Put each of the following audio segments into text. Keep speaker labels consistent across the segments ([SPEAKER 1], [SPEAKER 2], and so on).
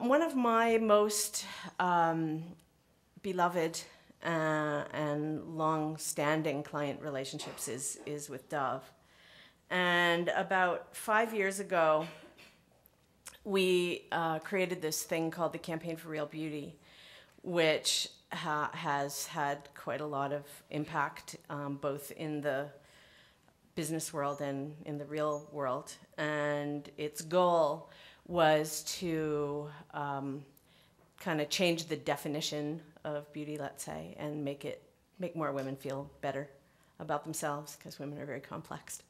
[SPEAKER 1] one of my most beloved and long-standing client relationships is with Dove. And about 5 years ago, we created this thing called the Campaign for Real Beauty, which has had quite a lot of impact, both in the business world and in the real world. And its goal was to kind of change the definition of beauty, let's say, and make more women feel better about themselves, because women are very complex.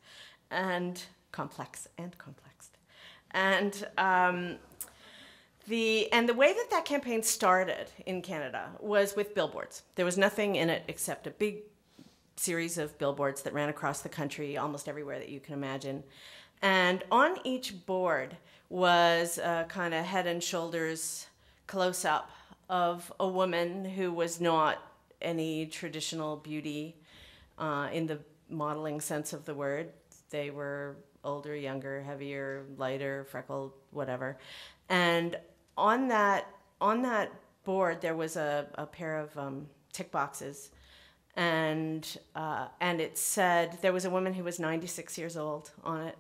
[SPEAKER 1] And the way that campaign started in Canada was with billboards. There was nothing in it except a big series of billboards that ran across the country, almost everywhere that you can imagine. And on each board was a kind of head and shoulders close-up of a woman who was not any traditional beauty in the modeling sense of the word. They were older, younger, heavier, lighter, freckled, whatever. And on that board, there was a pair of tick boxes, and it said, there was a woman who was 96 years old on it,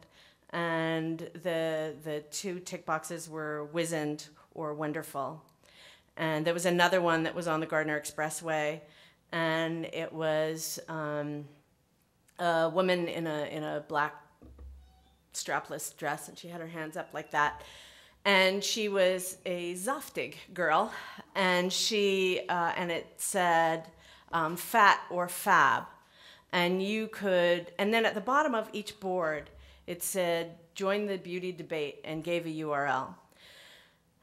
[SPEAKER 1] and the two tick boxes were wizened or wonderful. And there was another one that was on the Gardiner Expressway, and it was a woman in a black strapless dress, and she had her hands up like that. And she was a Zoftig girl, and it said fat or fab. And and then at the bottom of each board, it said, join the beauty debate, and gave a URL.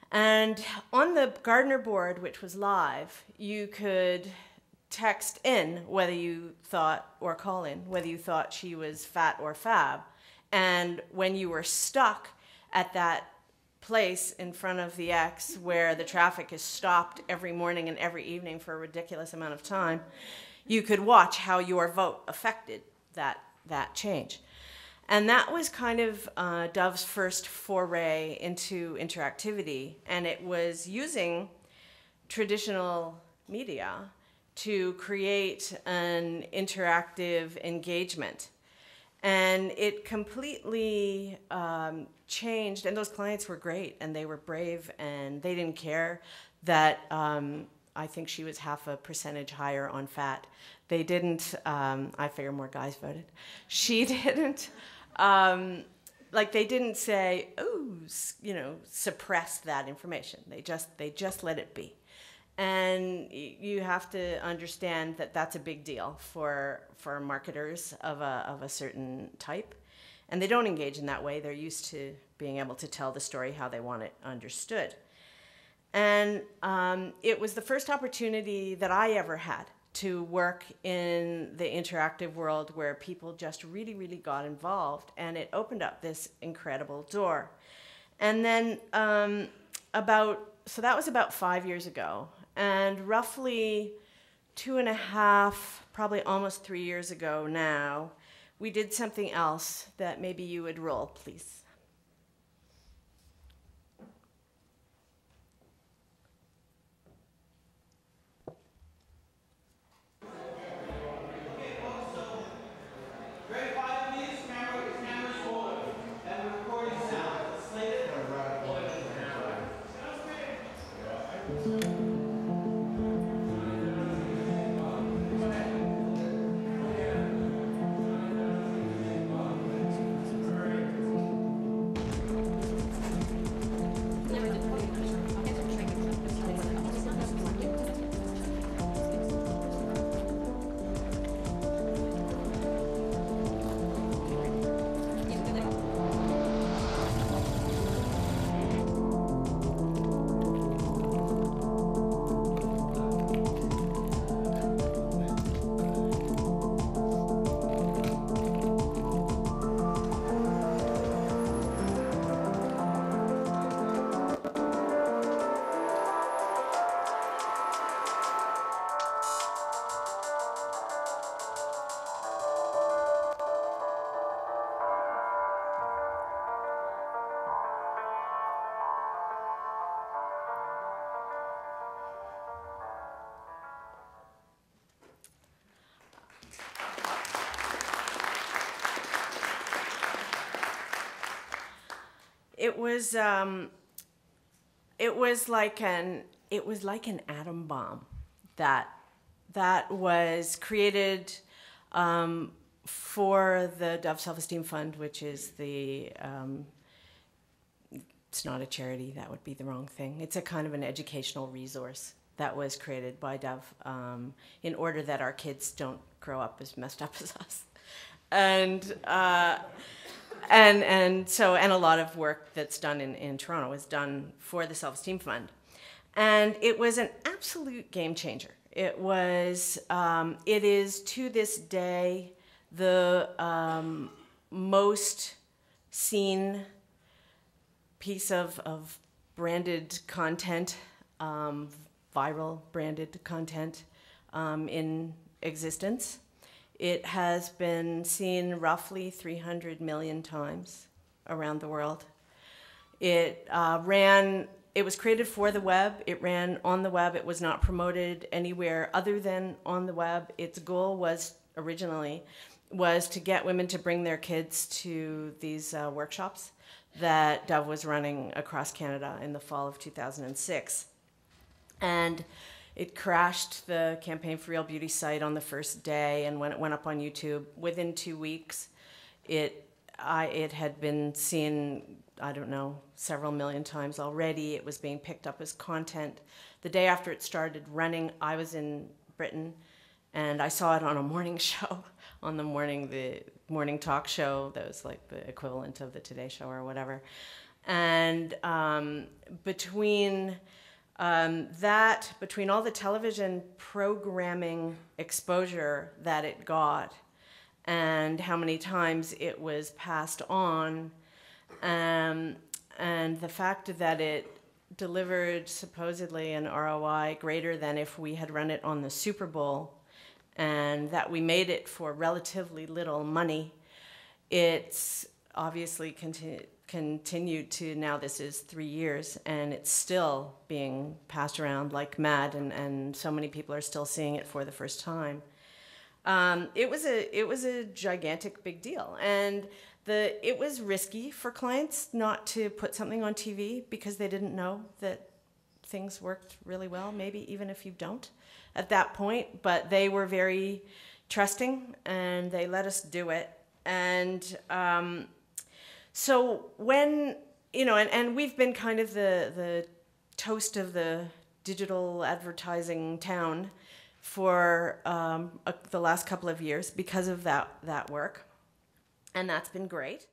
[SPEAKER 1] And on the Gardiner board, which was live, you could text in whether you thought, or call in whether you thought she was fat or fab. And when you were stuck at that place in front of the X where the traffic is stopped every morning and every evening for a ridiculous amount of time, you could watch how your vote affected that change. And that was kind of Dove's first foray into interactivity, and it was using traditional media to create an interactive engagement. And it completely changed, and those clients were great, and they were brave, and they didn't care that I think she was 0.5% higher on fat. They didn't, I figure more guys voted. She didn't, they didn't say, oh, suppress that information. They just let it be. And you have to understand that that's a big deal for marketers of a certain type. And they don't engage in that way. They're used to being able to tell the story how they want it understood. And it was the first opportunity that I ever had to work in the interactive world where people just really, really got involved. And it opened up this incredible door. And then so that was about 5 years ago. And roughly 2.5, probably almost 3 years ago now, we did something else that maybe you would roll, please. It was it was like an atom bomb that was created for the Dove Self-Esteem Fund, which is the it's not a charity, that would be the wrong thing. It's a kind of an educational resource that was created by Dove in order that our kids don't grow up as messed up as us. And so a lot of work that's done in Toronto is done for the Self-Esteem Fund. And it was an absolute game changer. It was, it is to this day the most seen piece of branded content, viral branded content in existence. It has been seen roughly 300 million times around the world. It was created for the web. It ran on the web. It was not promoted anywhere other than on the web. Its goal was originally to get women to bring their kids to these workshops that Dove was running across Canada in the fall of 2006. And it crashed the Campaign for Real Beauty site on the first day, and when it went up on YouTube, within 2 weeks, it had been seen, I don't know, several million times already. It was being picked up as content. The day after it started running, I was in Britain, and I saw it on a morning show, on the morning talk show that was like the equivalent of the Today Show or whatever. And between all the television programming exposure that it got and how many times it was passed on, and the fact that it delivered supposedly an ROI greater than if we had run it on the Super Bowl, and that we made it for relatively little money, it's obviously continued to, now this is 3 years, and it's still being passed around like mad, and so many people are still seeing it for the first time. It was a gigantic big deal, and it was risky for clients not to put something on TV because they didn't know that things worked really well, maybe even if you don't at that point, but they were very trusting and they let us do it. And so when, and we've been kind of the toast of the digital advertising town for the last couple of years because of that work, and that's been great.